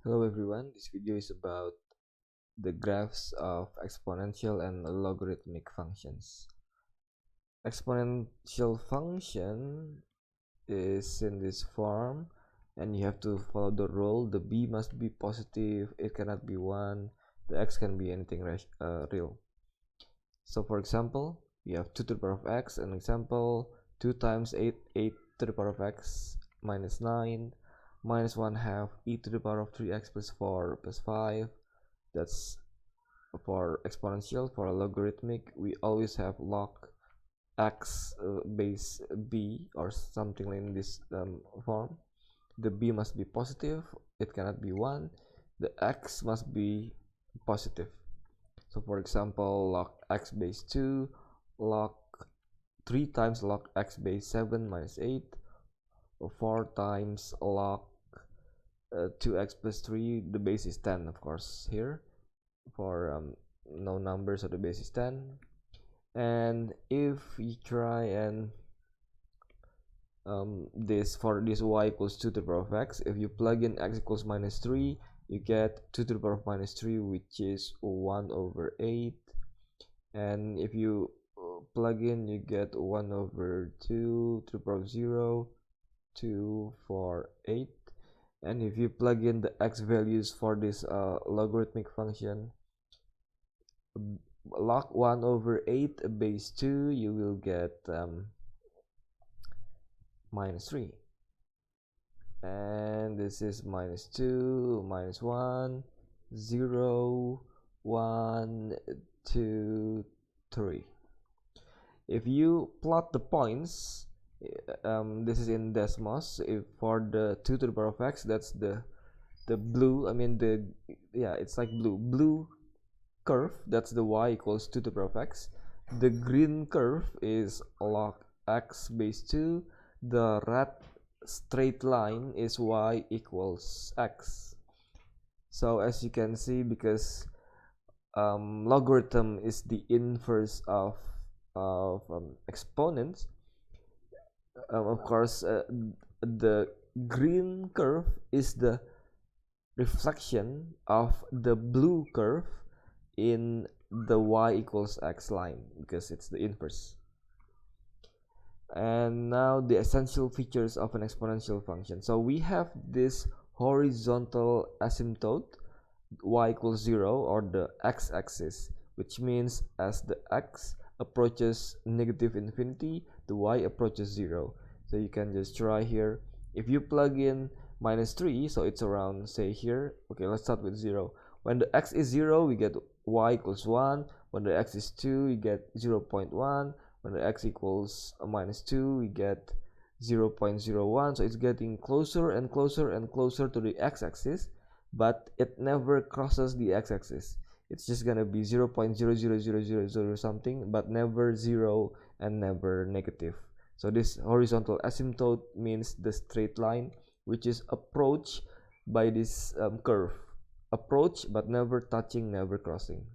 Hello everyone, this video is about the graphs of exponential and logarithmic functions. Exponential function is in this form and you have to follow the rule. The b must be positive, it cannot be 1, the x can be anything real. So for example, we have 2 to the power of x, an example 2 times 8 to the power of x minus 9 minus 1 half e to the power of 3x plus 4 plus 5. That's for exponential. For a logarithmic, we always have log x base b or something in this form. The b must be positive, it cannot be 1. The x must be positive. So for example, log x base 2, log 3 times log x base 7 minus 8, or 4 times log 2x plus 3, the base is 10 of course here. For no numbers, so the base is 10. And if we try and this for this y equals 2 to the power of x, if you plug in x equals minus 3, you get 2 to the power of minus 3, which is 1 over 8. And if you plug in, you get 1 over 2 to the power of 0, 2, 4, 8. And if you plug in the x values for this logarithmic function, log 1 over 8 base 2, you will get minus 3. And this is minus 2, minus 1, 0, 1, 2, 3. If you plot the points, this is in Desmos. If for the 2 to the power of x, that's the blue, I mean it's like blue curve, that's the y equals 2 to the power of x. The green curve is log x base 2. The red straight line is y equals x. So as you can see, because logarithm is the inverse of exponents, of course the green curve is the reflection of the blue curve in the y equals x line, because it's the inverse. And now the essential features of an exponential function. So we have this horizontal asymptote, y equals 0, or the x-axis, which means as the x approaches negative infinity, the y approaches 0. So you can just try here. If you plug in minus 3, so it's around, say here, okay, let's start with 0. When the x is 0, we get y equals 1. When the x is 2, we get 0.1. When the x equals minus 2, we get 0.01. So it's getting closer and closer and closer to the x-axis, but it never crosses the x-axis. It's just gonna be 0.00000 something, but never 0 and never negative. So this horizontal asymptote means the straight line, which is approached by this curve. Approach but never touching, never crossing.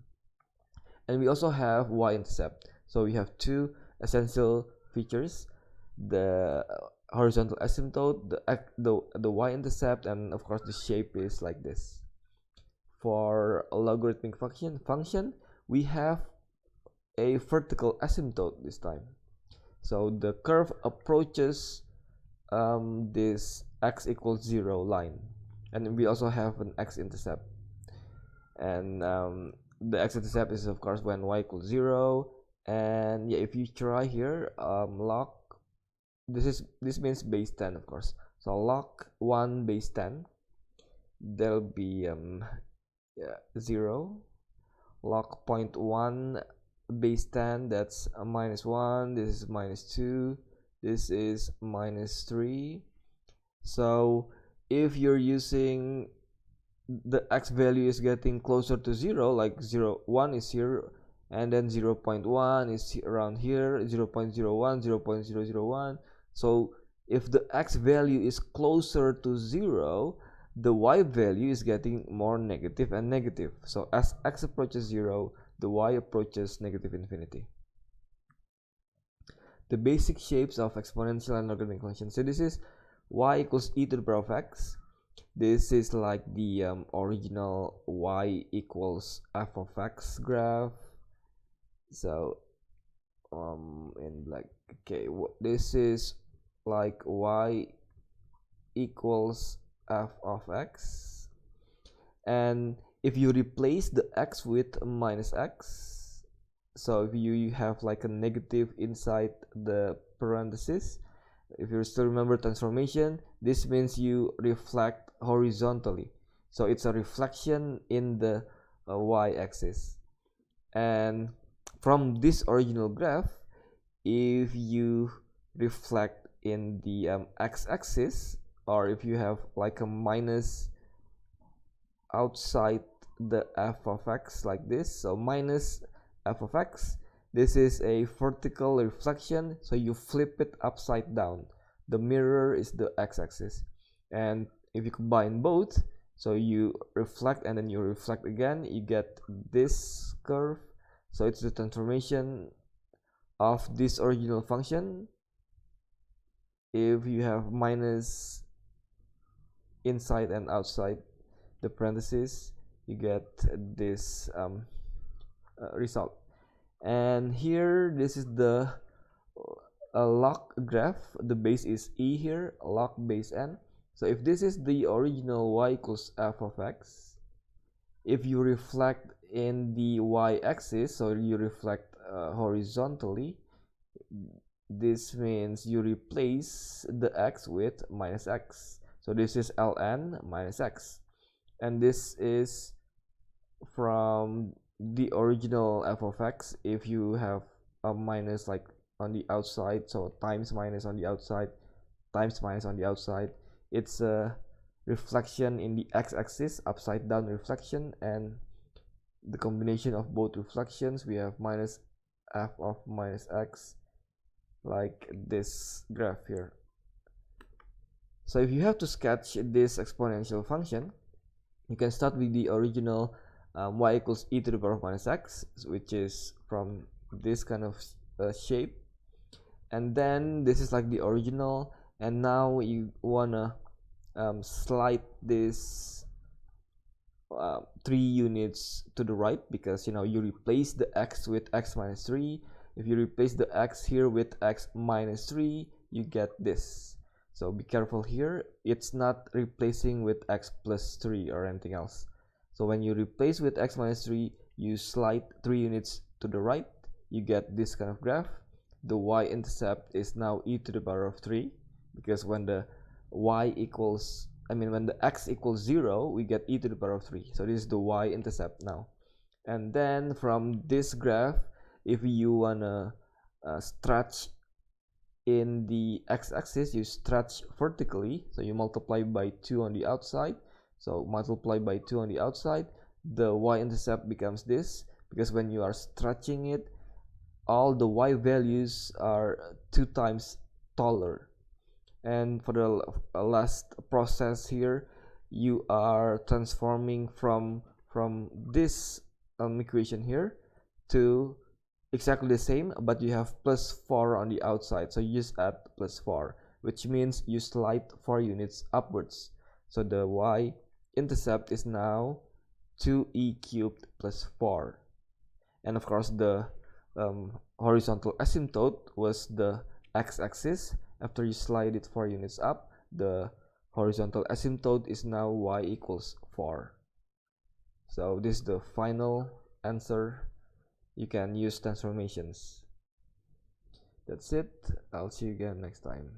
And we also have y-intercept. So we have two essential features: the horizontal asymptote, the y-intercept, and of course the shape is like this. For a logarithmic function, we have a vertical asymptote this time. So the curve approaches this x equals 0 line, and we also have an x-intercept. And the x-intercept is of course when y equals 0. And yeah, if you try here, log, this means base 10 of course. So log 1 base 10, there'll be 0. Log 0.1 base 10, that's a minus 1. This is minus 2. This is minus 3. So if you're using the x value is getting closer to 0, like 0, 1 is here, and then 0.1 is around here, 0.01, 0.001. So if the x value is closer to 0, the y value is getting more negative and negative. So as x approaches 0, the y approaches negative infinity. The basic shapes of exponential and logarithmic functions. So this is y equals e to the power of x. This is like the original y equals f of x graph. So in black, okay, this is like y equals f of x, and if you replace the x with minus x, so if you have like a negative inside the parenthesis, if you still remember transformation, this means you reflect horizontally, so it's a reflection in the y-axis. And from this original graph, if you reflect in the x-axis, or if you have like a minus outside the f of x like this, so minus f of x, this is a vertical reflection, so you flip it upside down. The mirror is the x-axis, and if you combine both, so you reflect and then you reflect again, you get this curve. So it's the transformation of this original function. If you have minus inside and outside the parentheses, you get this result. And here, this is the log graph. The base is e here, log base n. So if this is the original y equals f of x, if you reflect in the y-axis, so you reflect horizontally, this means you replace the x with minus x. So this is ln minus x, and this is from the original f of x. If you have a minus like on the outside, so times minus on the outside, times minus on the outside, it's a reflection in the x-axis, upside down reflection, and the combination of both reflections, we have minus f of minus x, like this graph here. So if you have to sketch this exponential function, you can start with the original y equals e to the power of minus x, which is from this kind of shape, and then this is like the original, and now you wanna slide this 3 units to the right, because you replace the x with x minus 3. If you replace the x here with x minus 3, you get this. So be careful here, it's not replacing with x plus 3 or anything else. So when you replace with x minus 3, you slide 3 units to the right, you get this kind of graph. The y-intercept is now e to the power of 3, because when the when the x equals 0, we get e to the power of 3. So this is the y-intercept now. And then from this graph, if you wanna stretch in the x-axis, you stretch vertically, so you multiply by 2 on the outside. So multiply by 2 on the outside, the y-intercept becomes this, because when you are stretching it, all the y values are 2 times taller. And for the last process here, you are transforming from this equation here to exactly the same, but you have plus 4 on the outside, so you just add plus 4, which means you slide 4 units upwards. So the y-intercept is now 2e cubed plus 4. And of course the horizontal asymptote was the x-axis. After you slide it 4 units up, the horizontal asymptote is now y equals 4. So this is the final answer. You can use transformations. That's it. I'll see you again next time.